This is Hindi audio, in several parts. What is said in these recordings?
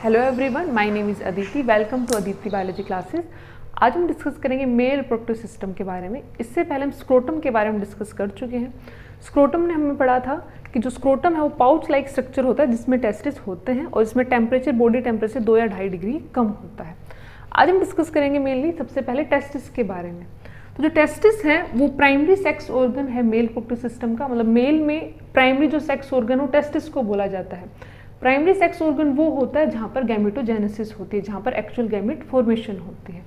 Hello everyone, my name is Aditi. Welcome to Aditi biology classes. आज हम डिस्कस करेंगे मेल रिप्रोडक्टिव सिस्टम के बारे में। इससे पहले हम स्क्रोटम के बारे में डिस्कस कर चुके हैं। स्क्रोटम ने हमें पढ़ा था कि जो स्क्रोटम है वो पाउच लाइक स्ट्रक्चर होता है जिसमें टेस्टिस होते हैं और इसमें टेम्परेचर, बॉडी टेम्परेचर 2 या 2.5 डिग्री कम होता है। आज हम डिस्कस करेंगे मेनली सबसे पहले टेस्टिस के बारे में। तो जो टेस्टिस है वो प्राइमरी सेक्स ऑर्गन है मेल रिप्रोडक्टिव सिस्टम का। मतलब मेल में प्राइमरी जो सेक्स ऑर्गन वो टेस्टिस को बोला जाता है। प्राइमरी सेक्स ऑर्गन वो होता है जहाँ पर गैमेटोजेनेसिस होती है, जहाँ पर एक्चुअल गैमेट फॉर्मेशन होती है।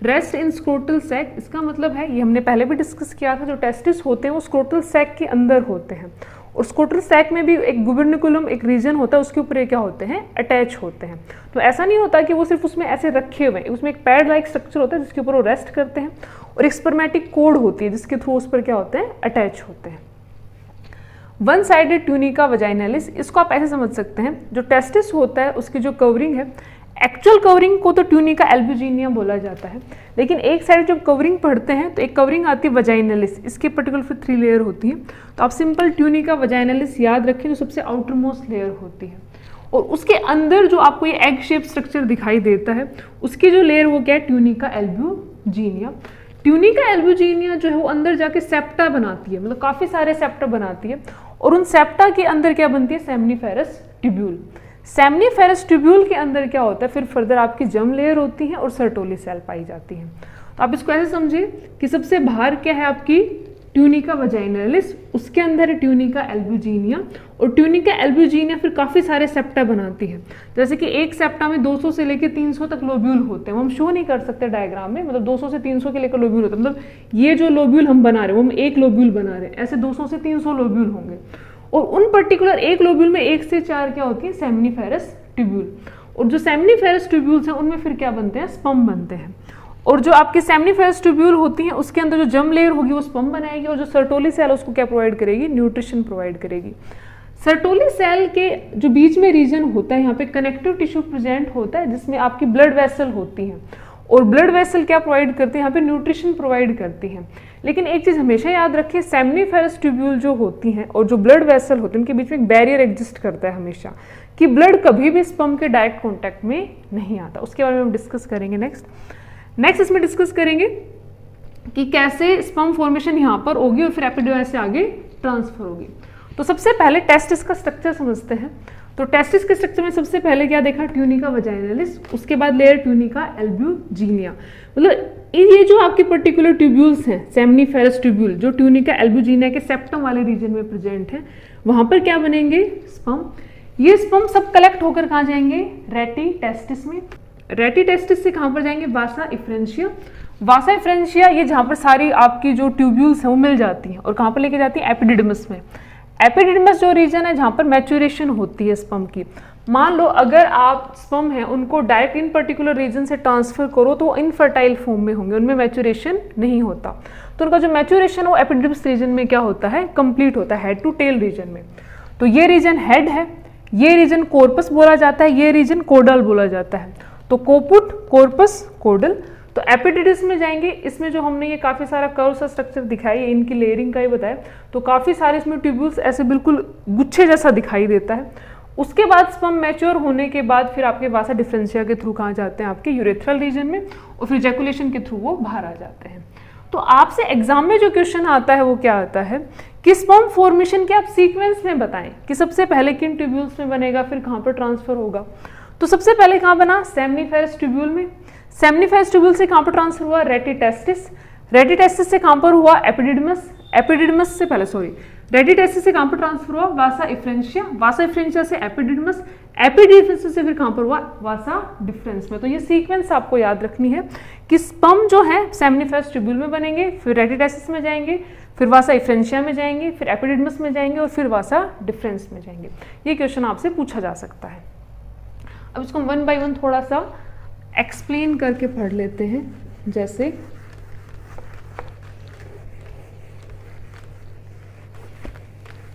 रेस्ट इन स्क्रोटल सैक, इसका मतलब है, ये हमने पहले भी डिस्कस किया था, जो टेस्टिस होते हैं वो स्क्रोटल सैक के अंदर होते हैं और स्क्रोटल सैक में भी एक गुबर्निकुलम, एक रीजन होता है, उसके ऊपर ये क्या होते हैं, अटैच होते हैं। तो ऐसा नहीं होता कि वो सिर्फ उसमें ऐसे रखे हुए हैं, उसमें एक पैड लाइक स्ट्रक्चर होता है जिसके ऊपर वो रेस्ट करते हैं और एक स्पर्मेटिक कोड होती है जिसके थ्रू उस पर क्या होते हैं, अटैच होते हैं। वन साइडेड ट्यूनिका वजाइनलिस, इसको आप ऐसे समझ सकते हैं, जो टेस्टिस होता है उसकी जो कवरिंग है, एक्चुअल कवरिंग को तो ट्यूनिका एल्ब्यूजिनिया बोला जाता है, लेकिन एक साइड जब कवरिंग पढ़ते हैं तो एक कवरिंग आती है वजाइनलिस, इसके पर्टिकुलर फिर 3 लेयर होती है। तो आप सिंपल ट्यूनिका वजाइनलिस याद रखें, जो सबसे आउटर मोस्ट लेयर होती है और उसके अंदर जो आपको ये एग शेप स्ट्रक्चर दिखाई देता है उसकी जो लेयर वो क्या है, ट्यूनिका एल्ब्यूजिनिया। ट्यूनिका एल्ब्यूजिनिया जो है वो अंदर जाके सेप्टा बनाती है, मतलब काफ़ी सारे सेप्टा बनाती है और उन सेप्टा के अंदर क्या बनती है, सेमनीफेरस ट्यूब्यूल। सेमनीफेरस ट्यूब्यूल के अंदर क्या होता है, फिर फर्दर आपकी जर्म लेयर होती है और सर्टोली सेल पाई जाती है। तो आप इसको ऐसे समझिए कि सबसे बाहर क्या है आपकी ट्यूनिका वजाइनलिस, उसके अंदर है ट्यूनिका एल्ब्यूजिनिया और ट्यूनिका एल्ब्यूजिनिया फिर काफ़ी सारे सेप्टा बनाती है। जैसे कि एक सेप्टा में 200 से लेकर 300 तक लोब्यूल होते हैं, वो हम शो नहीं कर सकते डायग्राम में, मतलब 200 से 300 के लेकर लोब्यूल होते हैं, मतलब ये जो लोब्यूल हम बना रहे हैं वो हम एक लोब्यूल बना रहे हैं, ऐसे 200 से 300 लोब्यूल होंगे और उन पर्टिकुलर एक लोब्यूल में 1 से 4 क्या होती है, सेमनीफेरस ट्यूब्यूल। और जो सेमनीफेरस ट्यूब्यूल्स हैं उनमें फिर क्या बनते हैं, स्पर्म बनते हैं। और जो आपके सेमनीफेरस ट्यूब्यूल होती हैं उसके अंदर जो जर्म लेयर होगी वो स्पर्म बनाएगी और जो सर्टोली सेल उसको क्या प्रोवाइड करेगी, न्यूट्रिशन प्रोवाइड करेगी। सर्टोली सेल के जो बीच में रीजन होता है, यहाँ पे कनेक्टिव टिश्यू प्रेजेंट होता है जिसमें आपकी ब्लड वेसल होती हैं और ब्लड वेसल क्या प्रोवाइड करती है, यहाँ पे न्यूट्रिशन प्रोवाइड करती हैं। लेकिन एक चीज़ हमेशा याद रखिए, सेमनीफेरस ट्यूब्यूल जो होती हैं और जो ब्लड वेसल होती हैं उनके बीच में एक बैरियर एग्जिस्ट करता है हमेशा, कि ब्लड कभी भी स्पर्म के डायरेक्ट कॉन्टैक्ट में नहीं आता। उसके बारे में हम डिस्कस करेंगे नेक्स्ट इसमें डिस्कस करेंगे कि कैसे स्पर्म फॉर्मेशन यहाँ पर होगी और फिर एपिडिडाइस से आगे ट्रांसफर होगी। तो सबसे पहले टेस्टिस का स्ट्रक्चर समझते हैं। तो टेस्टिस के स्ट्रक्चर में सबसे पहले क्या देखा, ट्यूनिका वजाइनलिस, उसके बाद लेयर ट्यूनिका एल्ब्यूजिनिया। मतलब ये जो आपके पर्टिकुलर ट्यूब्यूल्स हैं, सेमनीफेरस ट्यूब्यूल जो ट्यूनिका एल्ब्यूजिनिया के सेप्टम वाले रीजन में प्रेजेंट है, वहां पर क्या बनेंगे, स्पर्म। ये स्पर्म सब कलेक्ट होकर कहाँ जाएंगे, रेटी टेस्टिस में। रेटी टेस्टिस से कहाँ पर जाएंगे, वासा इफ्रेंशिया। वासा इफ्रेंशिया ये जहाँ पर सारी आपकी जो ट्यूब्यूल्स हैं वो मिल जाती हैं और कहाँ पर लेके जाती है, एपिडिडमस में। एपिडिडमस जो रीजन है जहाँ पर मैच्योरेशन होती है स्पर्म की। मान लो अगर आप स्पर्म हैं उनको डायरेक्ट इन पर्टिकुलर रीजन से ट्रांसफर करो तो वो इनफर्टाइल फॉर्म में होंगे, उनमें मैच्योरेशन नहीं होता। तो उनका जो मैच्योरेशन वो एपिडिडमस रीजन में क्या होता है, कंप्लीट होता है, हेड टू टेल रीजन में। तो ये रीजन हेड है, ये रीजन कॉर्पस बोला जाता है, ये रीजन कोडल बोला जाता है। तो कोपुट, कॉर्पस, कोडल। तो एपिडिडिस में जाएंगे, इसमें जो हमने ये काफ़ी सारा कर्व सा स्ट्रक्चर दिखाई है, इनकी लेयरिंग का ही बताया, तो काफ़ी सारे इसमें ट्यूब्यूल्स ऐसे बिल्कुल गुच्छे जैसा दिखाई देता है। उसके बाद स्पर्म मैच्योर होने के बाद फिर आपके वासा डिफरेंशिया के थ्रू कहाँ जाते हैं, आपके यूरेथ्रल रीजन में और फिर जैकुलेशन के थ्रू वो बाहर आ जाते हैं। तो आपसे एग्जाम में जो क्वेश्चन आता है वो क्या आता है कि स्पर्म फॉर्मेशन के आप सीक्वेंस में बताएं कि सबसे पहले किन ट्यूब्यूल्स में बनेगा, फिर कहाँ पर ट्रांसफर होगा। तो सबसे पहले कहाँ बना, सेमनीफेरस ट्यूब्यूल में। सेमनीफेरस ट्यूब्यूल से कहाँ पर ट्रांसफर हुआ, रेटी टेस्टिस। रेटी टेस्टिस से कहाँ पर हुआ, एपिडिडमस। एपिडिडमस से पहले रेटी टेस्टिस से कहाँ पर ट्रांसफर हुआ, वासा इफ्रेंशिया। वासा इफ्रेंशिया से एपिडिडमस। एपिडिडमस से फिर कहाँ पर हुआ, वासा डिफरेंस में। तो ये सीक्वेंस आपको याद रखनी है कि स्पर्म जो है सेमनीफेरस ट्यूब्यूल में बनेंगे, फिर रेटी टेस्टिस में जाएंगे, फिर वासा इफ्रेंशिया में जाएंगे, फिर एपिडिडमस में जाएंगे और फिर वासा डिफरेंस में जाएंगे। ये क्वेश्चन आपसे पूछा जा सकता है। अब इसको 1 बाय 1 थोड़ा सा एक्सप्लेन करके पढ़ लेते हैं। जैसे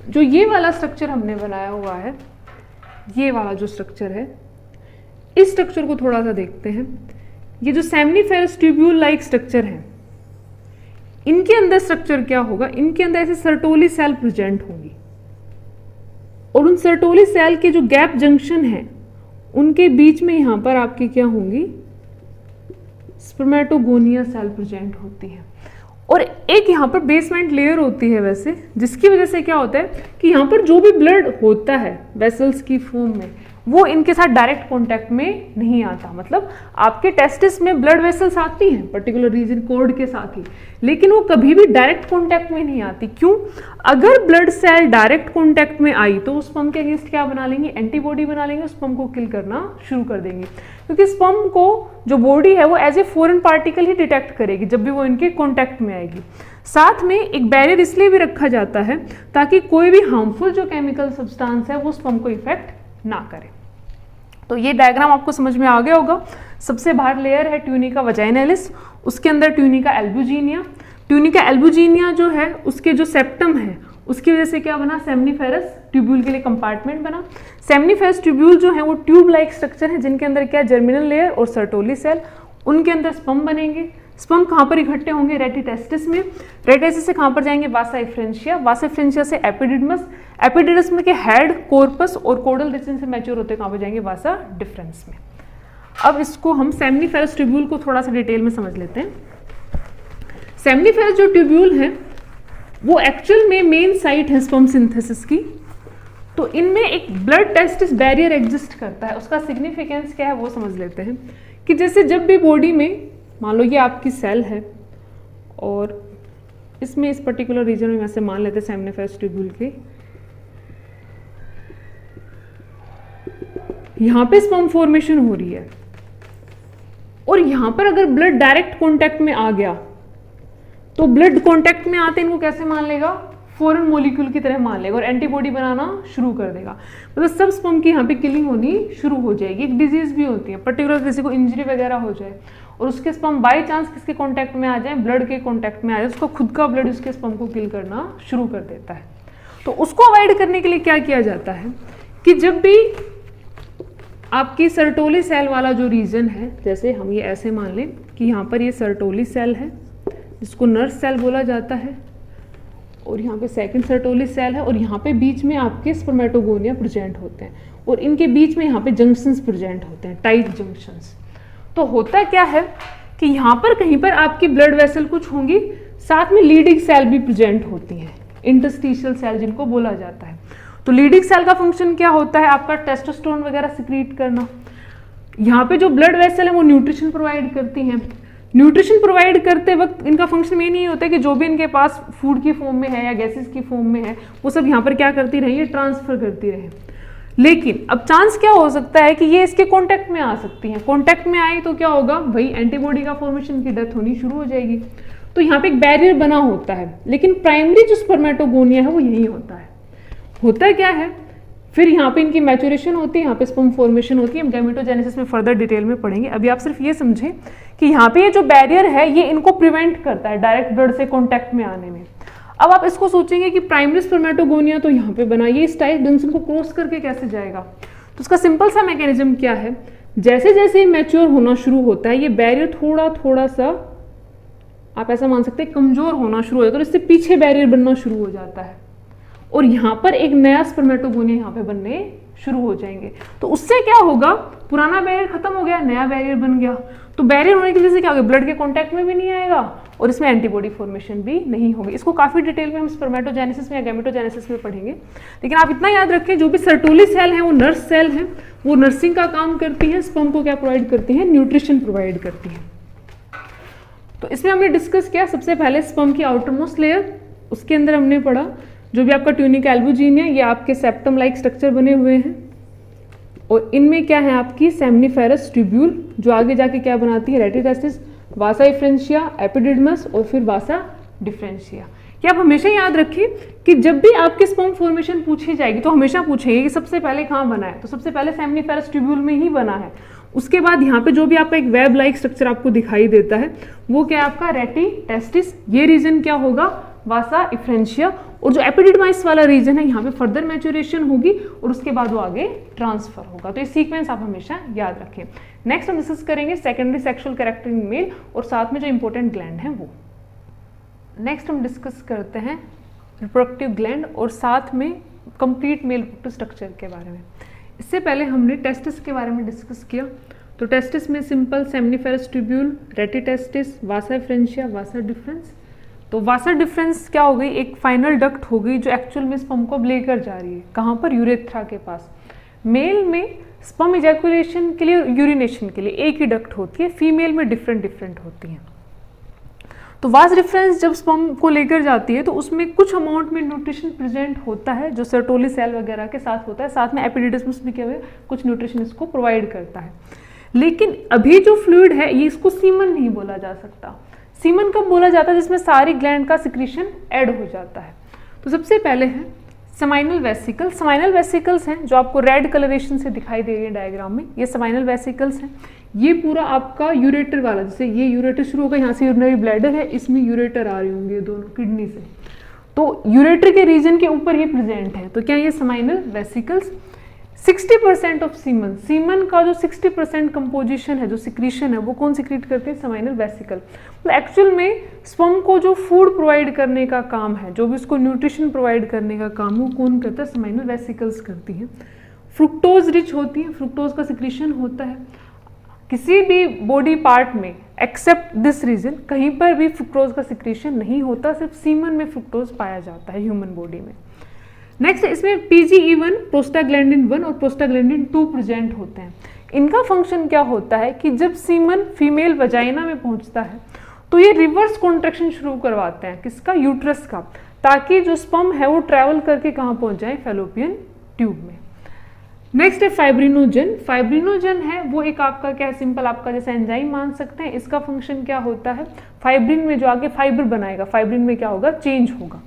जो ये वाला स्ट्रक्चर हमने बनाया हुआ है, ये वाला जो स्ट्रक्चर है, इस स्ट्रक्चर को थोड़ा सा देखते हैं। ये जो सेमनीफेरस ट्यूब्यूल लाइक स्ट्रक्चर है, इनके अंदर स्ट्रक्चर क्या होगा, इनके अंदर ऐसे सर्टोली सेल प्रेजेंट होंगी और उन सर्टोली सेल के जो गैप जंक्शन है उनके बीच में यहाँ पर आपकी क्या होंगी, स्पर्मेटोगोनिया सेल प्रेजेंट होती है। और एक यहाँ पर बेसमेंट लेयर होती है वैसे, जिसकी वजह से क्या होता है कि यहाँ पर जो भी ब्लड होता है वेसल्स की फॉर्म में, वो इनके साथ डायरेक्ट कांटेक्ट में नहीं आता। मतलब आपके टेस्टिस में ब्लड वेसल्स आती हैं पर्टिकुलर रीजन कोड के साथ ही, लेकिन वो कभी भी डायरेक्ट कांटेक्ट में नहीं आती। क्यों? अगर ब्लड सेल डायरेक्ट कांटेक्ट में आई तो स्पर्म के अगेंस्ट क्या बना लेंगे, एंटीबॉडी बना लेंगे, स्पर्म को किल करना शुरू कर देंगे, क्योंकि स्पर्म को जो बॉडी है वो एज ए फॉरेन पार्टिकल ही डिटेक्ट करेगी जब भी वो इनके कांटेक्ट में आएगी। साथ में एक बैरियर इसलिए भी रखा जाता है ताकि कोई भी हार्मफुल जो केमिकल सब्सटेंस है वो स्पर्म को इफेक्ट ना करे। तो ये डायग्राम आपको समझ में आ गया होगा। सबसे बाहर लेयर है ट्यूनिका वजाइनैलिस, उसके अंदर ट्यूनिका एल्ब्यूजिनिया। ट्यूनिका एल्ब्यूजिनिया जो है उसके जो सेप्टम है उसकी वजह से क्या बना, सेमनीफेरस ट्यूब्यूल के लिए कंपार्टमेंट बना। सेमनीफेरस ट्यूब्यूल जो है वो ट्यूब लाइक स्ट्रक्चर है जिनके अंदर क्या, जर्मिनल लेयर और सर्टोली सेल, उनके अंदर स्पर्म बनेंगे। स्पर्म कहाँ पर इकट्ठे होंगे, रेटिटेस्टिस में। रेटिटेस्टिस से कहाँ पर जाएंगे, वासा इफ्रेंशिया। वासा इफ्रेंशिया से एपिडिडमस, एपिडिडमस में के हेड, कॉर्पस और कोडल रीजन से मैच्योर होते कहाँ पर जाएंगे, वासा डिफरेंस में। अब इसको हम सेमनीफेरस ट्यूब्यूल को थोड़ा सा डिटेल में समझ लेते हैं। सेमनीफेरस जो ट्यूब्यूल है वो एक्चुअल में मेन साइट है स्पर्म सिंथेसिस की। तो इनमें एक ब्लड टेस्टिस बैरियर एग्जिस्ट करता है। उसका सिग्निफिकेंस क्या है वो समझ लेते हैं कि जैसे जब भी बॉडी में, मान लो ये आपकी सेल है और इसमें इस पर्टिकुलर रीजन में वैसे मान लेते हैं सेमनीफेरस ट्यूब्यूल के, यहां पे स्पर्म फॉर्मेशन हो रही है और यहां पर अगर ब्लड डायरेक्ट कांटेक्ट में आ गया तो ब्लड कांटेक्ट में आते इनको कैसे मान लेगा, फॉरेन मॉलिक्यूल की तरह मान लेगा और एंटीबॉडी बनाना शुरू कर देगा। मतलब सब स्पर्म की यहाँ पे किलिंग होनी शुरू हो जाएगी। एक डिजीज भी होती है पर्टिकुलर, किसी को इंजरी वगैरह हो जाए और उसके स्पर्म बाय चांस किसके कांटेक्ट में आ जाए, ब्लड के कांटेक्ट में आ जाए, उसका खुद का ब्लड उसके स्पर्म को किल करना शुरू कर देता है। तो उसको अवॉइड करने के लिए क्या किया जाता है कि जब भी आपकी सर्टोली सेल वाला जो रीजन है, जैसे हम ये ऐसे मान लें कि यहाँ पर ये सर्टोली सेल है जिसको नर्स सेल बोला जाता है और यहाँ पे सेकंड सर्टोली सेल है और यहाँ पे बीच में आपके स्पर्मेटोगोनिया प्रेजेंट होते हैं और इनके बीच में यहाँ पे जंक्शंस प्रेजेंट होते हैं, टाइट जंक्शंस। तो होता क्या है कि यहाँ पर कहीं पर आपकी ब्लड वेसल कुछ होंगी, साथ में लीडिंग सेल भी प्रेजेंट होती हैं, इंटरस्टिशियल सेल जिनको बोला जाता है। तो लीडिंग सेल का फंक्शन क्या होता है, आपका टेस्टोस्टेरोन वगैरह सिक्रीट करना। यहाँ पे जो ब्लड वेसल है वो न्यूट्रिशन प्रोवाइड करती हैं। न्यूट्रिशन प्रोवाइड करते वक्त इनका फंक्शन ये नहीं होता कि जो भी इनके पास फूड की फॉर्म में है या गैसेस की फॉर्म में है वो सब यहाँ पर क्या करती रहे, ये ट्रांसफर करती रहे। लेकिन अब चांस क्या हो सकता है कि ये इसके कांटेक्ट में आ सकती हैं। कांटेक्ट में आई तो क्या होगा, वही एंटीबॉडी का फॉर्मेशन की डेथ होनी शुरू हो जाएगी। तो यहाँ पे एक बैरियर बना होता है, लेकिन प्राइमरी जो स्पर्मेटोगोनिया है वो यही होता है। होता क्या है, फिर यहाँ पे इनकी मैच्योरेशन होती है, यहाँ पे स्पर्म फॉर्मेशन होती है। हम गैमेटोजेनेसिस में फर्दर डिटेल में पढ़ेंगे। अभी आप सिर्फ ये समझें कि यहाँ पे ये जो बैरियर है ये इनको प्रिवेंट करता है डायरेक्ट ब्लड से कांटेक्ट में आने में। अब आप इसको सोचेंगे कि प्राइमरी स्पर्मेटोगोनिया तो यहाँ पे बना, ये इस टाइट जंक्शन को क्रॉस करके कैसे जाएगा। तो उसका सिंपल सा मैकेनिज्म क्या है, जैसे जैसे मैच्योर होना शुरू होता है ये बैरियर थोड़ा थोड़ा सा, आप ऐसा मान सकते हैं, कमजोर होना शुरू हो जाता है और इससे पीछे बैरियर बनना शुरू हो जाता है और यहाँ पर एक नया स्पर्मेटोगोनिया यहाँ पे बनने शुरू हो जाएंगे। तो उससे क्या होगा, पुराना बैरियर खत्म हो गया, नया बैरियर बन गया। तो बैरियर होने की वजह से क्या होगा, ब्लड के कांटेक्ट में भी नहीं आएगा और इसमें एंटीबॉडी फॉर्मेशन भी नहीं होगी। इसको काफी डिटेल में हम स्पर्मेटोजेनेसिस में या गैमेटोजेनेसिस में पढ़ेंगे। लेकिन आप इतना याद रखें, जो भी सर्टोली सेल है वो नर्स सेल है, वो नर्सिंग का काम करती है, स्पर्म को क्या प्रोवाइड करती है, न्यूट्रिशन प्रोवाइड करती है। तो इसमें हमने डिस्कस किया सबसे पहले स्पर्म की आउटर मोस्ट लेयर, उसके अंदर हमने पढ़ा जो भी आपका ट्यूनिका एल्ब्यूजिनिया, ये आपके सेप्टम लाइक स्ट्रक्चर बने हुए हैं और इनमें क्या है आपकी सेमनीफेरस ट्यूब्यूल जो आगे जाके क्या बनाती है, रेटिटेस्टिस, वासा इफ्रेंशिया, एपिडिडमस और फिर वासा डिफरेंशिया। ये आप हमेशा याद रखिए कि जब भी आपके स्पर्म फॉर्मेशन पूछी जाएगी तो हमेशा पूछेंगे कि सबसे पहले कहाँ बना है, तो सबसे पहले सेमनीफेरस ट्यूब्यूल में ही बना है। उसके बाद यहाँ पे जो भी आपका एक वेब लाइक स्ट्रक्चर आपको दिखाई देता है वो क्या है आपका रेटिटेस्टिस, ये रीजन क्या होगा, वासा इफ्रेंशिया। और जो एपिडिडमाइस वाला रीजन है यहाँ पे फर्दर मैच्योरेशन होगी और उसके बाद वो आगे ट्रांसफर होगा। तो ये सीक्वेंस आप हमेशा याद रखें। नेक्स्ट हम डिस्कस करेंगे secondary sexual character in male और साथ में जो इंपॉर्टेंट ग्लैंड है वो। नेक्स्ट हम डिस्कस करते हैं रिप्रोडक्टिव ग्लैंड और साथ में कंप्लीट मेल रिप्रोडक्टिव स्ट्रक्चर के बारे में। इससे पहले हमने टेस्टिस के बारे में डिस्कस किया। तो टेस्टिस में सिंपल सेमनीफेरस ट्यूब्यूल, रेटिटेस्टिस, वासा फ्रेंशिया, वासा डिफरेंस। तो वासा डिफरेंस क्या हो गई, एक फाइनल डक्ट हो गई जो एक्चुअल में स्पर्म को लेकर जा रही है, कहाँ पर, यूरेथ्रा के पास। मेल में स्पर्म इजैकुलेशन के लिए, यूरिनेशन के लिए एक ही डक्ट होती है, फीमेल में डिफरेंट होती हैं। तो वास डिफरेंस जब स्पर्म को लेकर जाती है तो उसमें कुछ अमाउंट में न्यूट्रिशन प्रेजेंट होता है जो सर्टोली सेल वगैरह के साथ होता है, साथ में एपिडिडिडम्स भी क्या हुए कुछ न्यूट्रिशन इसको प्रोवाइड करता है। लेकिन अभी जो फ्लूइड है ये इसको सीमन नहीं बोला जा सकता। सीमन कब बोला जाता है, जिसमें सारी ग्लैंड का सिक्रीशन ऐड हो जाता है। तो सबसे पहले है सेमाइनल वेसिकल। सेमाइनल वेसिकल्स हैं जो आपको रेड कलरेशन से दिखाई दे रही है डायग्राम में, ये सेमाइनल वेसिकल्स हैं। ये पूरा आपका यूरेटर वाला, जैसे ये यूरेटर शुरू होगा, यहाँ से यूरिनरी ब्लैडर है, इसमें यूरेटर आ रहे होंगे दोनों किडनी से, तो यूरेटर के रीजन के ऊपर ये प्रेजेंट है। तो क्या ये seminal vesicles 60% of semen, semen का जो 60% कंपोजिशन है, जो सिक्रीशन है, वो कौन सिक्रीट करते हैं, सेमाइनल वेसिकल। तो एक्चुअल में स्पर्म को जो फूड प्रोवाइड करने का काम है, जो भी उसको न्यूट्रिशन प्रोवाइड करने का काम है, वो कौन करता है, सेमाइनल वेसिकल्स करती हैं। फ्रुक्टोज रिच होती है, फ्रुक्टोज का सिक्रीशन होता है। किसी भी बॉडी पार्ट में एक्सेप्ट दिस रीजन कहीं पर भी फ्रुक्टोज का सिक्रीशन नहीं होता, सिर्फ सीमन में फ्रुक्टोज पाया जाता है ह्यूमन बॉडी में। नेक्स्ट इसमें PGE1, प्रोस्टाग्लैंडिन 1 और प्रोस्टाग्लैंडिन 2 प्रेजेंट होते हैं। इनका फंक्शन क्या होता है कि जब सीमन फीमेल वजाइना में पहुंचता है तो ये रिवर्स कॉन्ट्रैक्शन शुरू करवाते हैं, किसका, यूट्रस का, ताकि जो स्पर्म है वो ट्रैवल करके कहाँ पहुंच जाए, फैलोपियन ट्यूब में। नेक्स्ट है फाइब्रिनोजन। फाइब्रिनोजन है वो एक आपका क्या है, सिंपल आपका जैसा एंजाइम मान सकते हैं। इसका फंक्शन क्या होता है, फाइब्रिन में जो आगे फाइबर बनाएगा, फाइब्रिन में क्या होगा, चेंज होगा।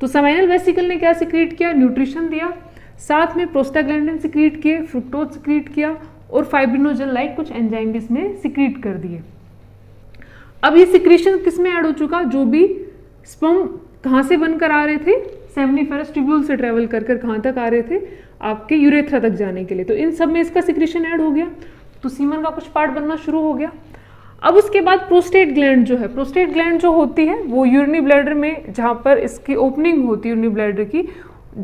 तो सेमाइनल वेसिकल ने क्या सिक्रीट किया, न्यूट्रिशन दिया, साथ में प्रोस्टाग्लैंडिन सिक्रीट किए, फ्रुक्टोज सिक्रीट किया, और फाइब्रिनोजन लाइक कुछ एंजाइम इसमें सिक्रीट कर दिए। अब ये सिक्रीशन किस में ऐड हो चुका, जो भी स्पर्म कहाँ से बनकर आ रहे थे, सेमनीफेरस ट्यूब्यूल से ट्रेवल कर कहाँ तक आ रहे थे, आपके यूरेथ्रा तक जाने के लिए। तो इन सब में इसका सिक्रीशन ऐड हो गया, तो सीमन का कुछ पार्ट बनना शुरू हो गया। अब उसके बाद प्रोस्टेट ग्लैंड जो है, प्रोस्टेट ग्लैंड जो होती है वो यूरिनरी ब्लैडर में, जहाँ पर इसकी ओपनिंग होती है यूरिनरी ब्लैडर की,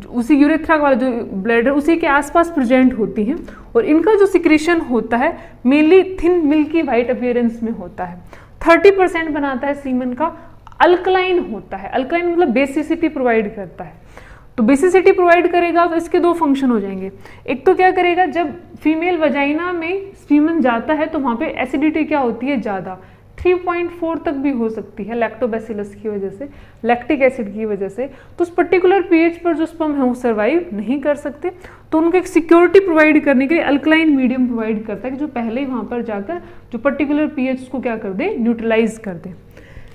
उसी यूरेथ्रा वाला जो ब्लैडर उसी के आसपास प्रेजेंट होती हैं, और इनका जो सिक्रीशन होता है mainly thin milky white appearance में होता है। 30% बनाता है सीमन का, अल्कलाइन होता है। अल्कलाइन मतलब बेसिसिटी प्रोवाइड करता है। तो बेसिसिटी प्रोवाइड करेगा तो इसके दो फंक्शन हो जाएंगे। एक तो क्या करेगा, जब फीमेल वजाइना में सीमन जाता है तो वहाँ पे एसिडिटी क्या होती है, ज़्यादा, 3.4 तक भी हो सकती है लैक्टोबैसिलस की वजह से, लैक्टिक एसिड की वजह से। तो उस पर्टिकुलर पीएच पर जो स्पर्म है वो सर्वाइव नहीं कर सकते, तो उनको एक सिक्योरिटी प्रोवाइड करने के लिए अल्कलाइन मीडियम प्रोवाइड करता है कि जो पहले ही वहाँ पर जाकर जो पर्टिकुलर पीएच उसको क्या कर दे, न्यूट्रलाइज कर दे।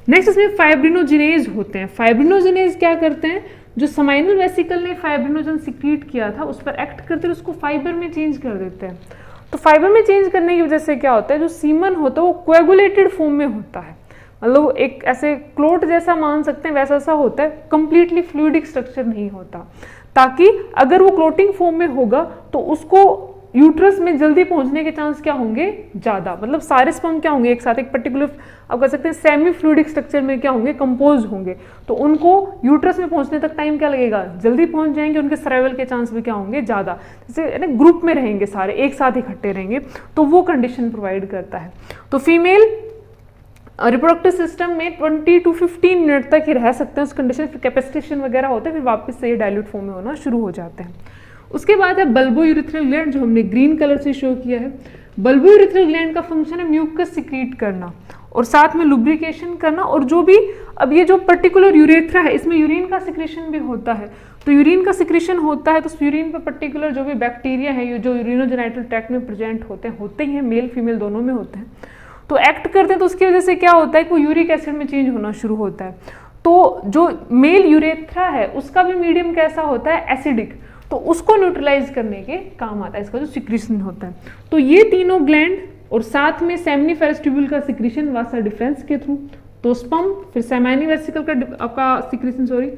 नेक्स्ट इसमें फाइब्रिनोजिनेज होते हैं। फाइब्रिनोजिनेज क्या करते हैं, जो सेमाइनल वेसिकल ने फाइब्रिनोजन सिक्रीट किया था उस पर एक्ट करते हुए उसको फाइबर में चेंज कर देते हैं। तो फाइबर में चेंज करने की वजह से क्या होता है, जो सीमन होता है वो कोएगुलेटेड फॉर्म में होता है, मतलब एक ऐसे क्लोट जैसा मान सकते हैं वैसा सा होता है, कंप्लीटली फ्लूइडिक स्ट्रक्चर नहीं होता, ताकि अगर वो क्लोटिंग फॉर्म में होगा तो उसको यूट्रस में जल्दी पहुंचने के चांस क्या होंगे, ज़्यादा, मतलब सारे स्पर्म क्या होंगे एक साथ एक पर्टिकुलर आप कह सकते हैं सेमी फ्लूइडिक स्ट्रक्चर में क्या होंगे, कंपोज होंगे, तो उनको यूट्रस में पहुंचने तक टाइम क्या लगेगा, जल्दी पहुंच जाएंगे, उनके सर्वाइवल के चांस भी क्या होंगे, ज़्यादा। जैसे ग्रुप में रहेंगे सारे एक साथ इकट्ठे रहेंगे, तो वो कंडीशन प्रोवाइड करता है। तो फीमेल रिप्रोडक्टिव सिस्टम में 20 to 15 मिनट तक ही रह सकते हैं उस कंडीशन, फिर कैपेसिटेशन वगैरह होता है, फिर वापस से ये डाइल्यूट फॉर्म में होना शुरू हो जाते हैं। उसके बाद है बल्बो यूरिथ्रल ग्लैंड, जो हमने ग्रीन कलर से शो किया है। बल्बो यूरिथ्रल ग्लैंड का फंक्शन है म्यूकस सिक्रीट करना और साथ में लुब्रिकेशन करना, और जो भी अब ये जो पर्टिकुलर यूरेथ्रा है इसमें यूरिन का सिक्रीशन भी होता है, तो यूरिन का सिक्रीशन होता है तो यूरिन पर पर्टिकुलर जो भी बैक्टीरिया है जो यूरिनोजेनाइटल ट्रैक्ट में प्रेजेंट होते ही हैं, मेल फीमेल दोनों में होते हैं, तो एक्ट करते हैं, तो उसकी वजह से क्या होता है कि वो यूरिक एसिड में चेंज होना शुरू होता है। तो जो मेल यूरेथ्रा है उसका भी मीडियम कैसा होता है, एसिडिक, तो उसको न्यूट्रलाइज करने के काम आता है इसका जो सिक्रीशन होता है। तो ये तीनों ग्लैंड और साथ में सेमनीफेरस ट्यूब्यूल का सिक्रीशन वासा डिफरेंस के थ्रू, तो स्पर्म, फिर सेमाइनल वेसिकल का आपका सिक्रीशन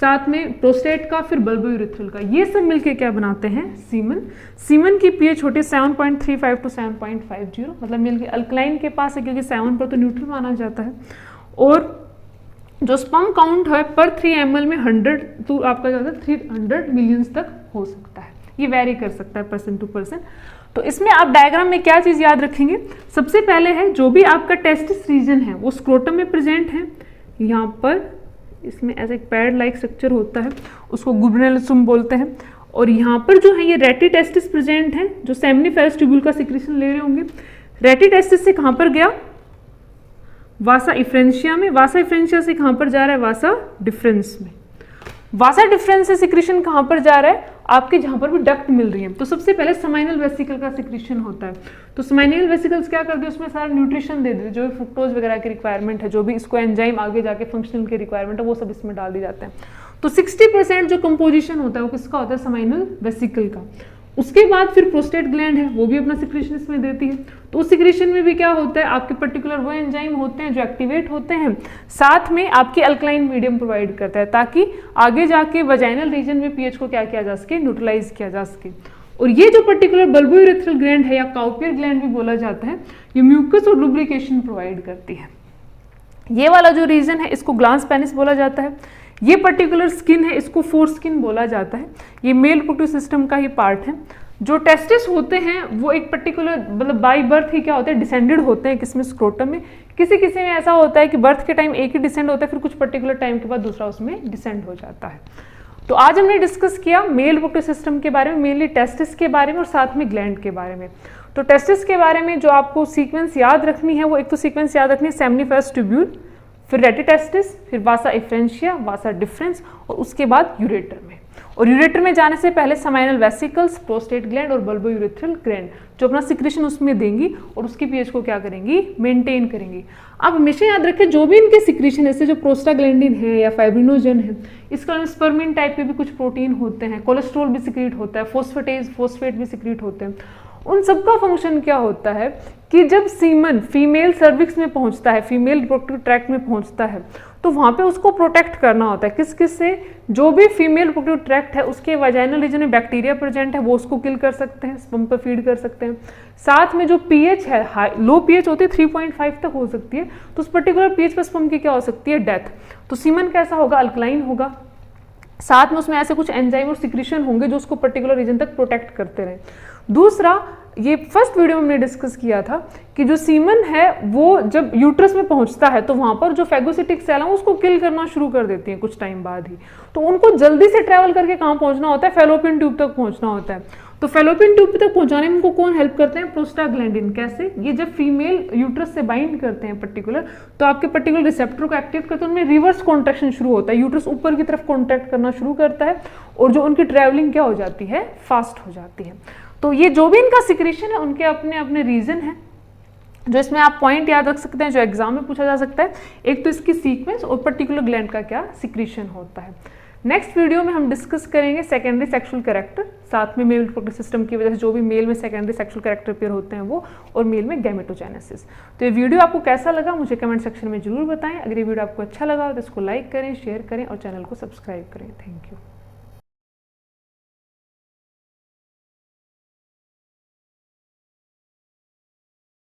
साथ में प्रोस्टेट का, फिर बल्बो यूरिथ्रल का, ये सब मिलके क्या बनाते हैं, सीमन। सीमन की पीएच होती है 7.35 to 7.50, मतलब मिलके अल्कलाइन के पास है क्योंकि 7 पर तो न्यूट्रल माना जाता है, और जो स्पर्म काउंट है पर 3 ml में 100 तो आपका क्या होता है 300 मिलियंस तक हो सकता है, ये वेरी कर सकता है पर्सन टू पर्सन। तो इसमें आप डायग्राम में क्या चीज़ याद रखेंगे, सबसे पहले है जो भी आपका टेस्टिस रीजन है वो स्क्रोटम में प्रेजेंट है, यहाँ पर इसमें ऐसे एक पैड लाइक स्ट्रक्चर होता है उसको गुबरेलसुम बोलते हैं, और यहाँ पर जो है ये रेटिटेस्टिस प्रेजेंट है जो सेमिनिफेरस ट्यूब्यूल का सिक्रीशन ले रहे होंगे। रेटिटेस्टिस से कहाँ पर गया, वासा इफ्रेंशिया में, वासा इफ्रेंशिया से कहाँ पर जा रहा है, वासा डिफरेंस में। वासा डिफरेंस से सिक्रीशन कहाँ पर जा रहा है, आपके जहाँ पर भी डक्ट मिल रही है। तो सबसे पहले समाइनल वेसिकल का सिक्रीशन होता है, तो समाइनल वेसिकल्स क्या करते हैं, उसमें सारा न्यूट्रिशन दे देते, जो भी फ्रुक्टोज वगैरह की रिक्वायरमेंट है, जो भी इसको एंजाइम आगे जाके फंक्शनल की रिक्वायरमेंट है, वो सब इसमें डाल दी जाते हैं। तो 60% जो कंपोजिशन होता है वो किसका होता है, समाइनल वेसिकल का। उसके बाद फिर प्रोस्टेट ग्लैंड है, वो भी अपना सिक्रीशन इसमें देती है। तो उस सिक्रीशन में भी क्या होता है, आपके पर्टिकुलर वो एंजाइम होते हैं जो एक्टिवेट होते हैं, साथ में आपकी अल्कलाइन मीडियम प्रोवाइड करता है ताकि आगे जाके वजाइनल रीजन में पीएच को क्या किया जा सके, न्यूट्रलाइज किया जा सके। और ये जो पर्टिकुलर बल्बोयूरेथ्रल ग्लैंड है या काउपियर ग्लैंड भी बोला जाता है, ये म्यूकस और लुब्रिकेशन प्रोवाइड करती है। ये वाला जो रीजन है इसको ग्लांस पेनिस बोला जाता है। ये पर्टिकुलर स्किन है इसको फोर स्किन बोला जाता है, ये मेल रिप्रोडक्टिव सिस्टम का ही पार्ट है। जो टेस्टिस होते हैं वो एक पर्टिकुलर मतलब बाय बर्थ ही क्या होते हैं, डिसेंडेड होते हैं, किसमें, स्क्रोटम में। किसी किसी में ऐसा होता है कि बर्थ के टाइम एक ही डिसेंड होता है, फिर कुछ पर्टिकुलर टाइम के बाद दूसरा उसमें डिसेंड हो जाता है। तो आज हमने डिस्कस किया मेल रिप्रोडक्टिव सिस्टम के बारे में, मेनली टेस्टिस के बारे में और साथ में ग्लैंड के बारे में। तो टेस्टिस के बारे में जो आपको सीक्वेंस याद रखनी है वो एक तो सीक्वेंस याद रखनी है सेमिनिफेरस ट्यूब्यूल, फिर रेटिटेस्टिस, फिर वासा इफ्रेंशिया, वासा डिफरेंस, और उसके बाद यूरेटर में। और यूरेटर में जाने से पहले समाइनल वेसिकल्स, प्रोस्टेट ग्लैंड और बल्बोयूरेथ्रल ग्लैंड जो अपना सिक्रीशन उसमें देंगी और उसकी पीएच को क्या करेंगी, मेंटेन करेंगी। अब हमेशा याद रखें जो भी इनके सिक्रीशन है, जैसे जो प्रोस्टाग्लैंडिन है या फाइब्रिनोजन है, इसके अलावा स्पर्मिन टाइप के भी कुछ प्रोटीन होते हैं, कोलेस्ट्रॉल भी सिक्रीट होता है, फोस्फेट भी सिक्रीट होते हैं। उन सबका फंक्शन क्या होता है कि जब सीमन फीमेल सर्विक्स में पहुंचता है, फीमेल रिप्रोडक्टिव ट्रैक्ट में पहुंचता है, तो वहां पे उसको प्रोटेक्ट करना होता है। किस किस से, जो भी फीमेल रिप्रोडक्टिव ट्रैक्ट है उसके वाजाइनल रीजन में बैक्टीरिया प्रेजेंट है वो उसको किल कर सकते हैं, स्पर्म पर फीड कर सकते हैं। साथ में जो पीएच है, लो पीएच होती है 3.5 तक हो सकती है, तो उस पर्टिकुलर पीएच पर स्पर्म की क्या हो सकती है, डेथ। तो सीमन कैसा होगा, अल्कलाइन होगा। साथ में उसमें ऐसे कुछ एंजाइम और सिक्रीशन होंगे जो उसको पर्टिकुलर रीजन तक प्रोटेक्ट करते रहे। दूसरा, ये फर्स्ट वीडियो में हमने डिस्कस किया था कि जो सीमन है वो जब यूट्रस में पहुंचता है तो वहां पर जो फैगोसिटिक सेल है उसको किल करना शुरू कर देती हैं कुछ टाइम बाद ही। तो उनको जल्दी से ट्रैवल करके कहाँ पहुंचना होता है, फेलोपियन ट्यूब तक पहुंचना होता है। तो फेलोपियन ट्यूब तक पहुंचाने में उनको कौन हेल्प करते हैं, प्रोस्टाग्लैंडिन। कैसे, ये जब फीमेल यूट्रस से बाइंड करते हैं पर्टिकुलर, तो आपके पर्टिकुलर रिसेप्टर को एक्टिवेट करते हैं, उनमें रिवर्स कॉन्ट्रैक्शन शुरू होता है, यूट्रस ऊपर की तरफ कॉन्ट्रैक्ट करना शुरू करता है और जो उनकी ट्रैवलिंग क्या हो जाती है, फास्ट हो जाती है। तो ये जो भी इनका सिक्रीशन है उनके अपने अपने रीजन है जो इसमें आप पॉइंट याद रख सकते हैं जो एग्जाम में पूछा जा सकता है। एक तो इसकी सीक्वेंस और पर्टिकुलर ग्लैंड का क्या सिक्रीशन होता है। नेक्स्ट वीडियो में हम डिस्कस करेंगे सेकेंडरी सेक्सुअल कैरेक्टर, साथ में मेल रिप्रोडक्टिव सिस्टम की वजह से जो भी मेल में सेकेंडरी सेक्सुअल कैरेक्टर पेयर होते हैं वो, और मेल में गैमेटोजेनेसिस। तो ये वीडियो आपको कैसा लगा मुझे कमेंट सेक्शन में जरूर बताएं। अगर ये वीडियो आपको अच्छा लगा तो इसको लाइक करें, शेयर करें और चैनल को सब्सक्राइब करें। Thank you.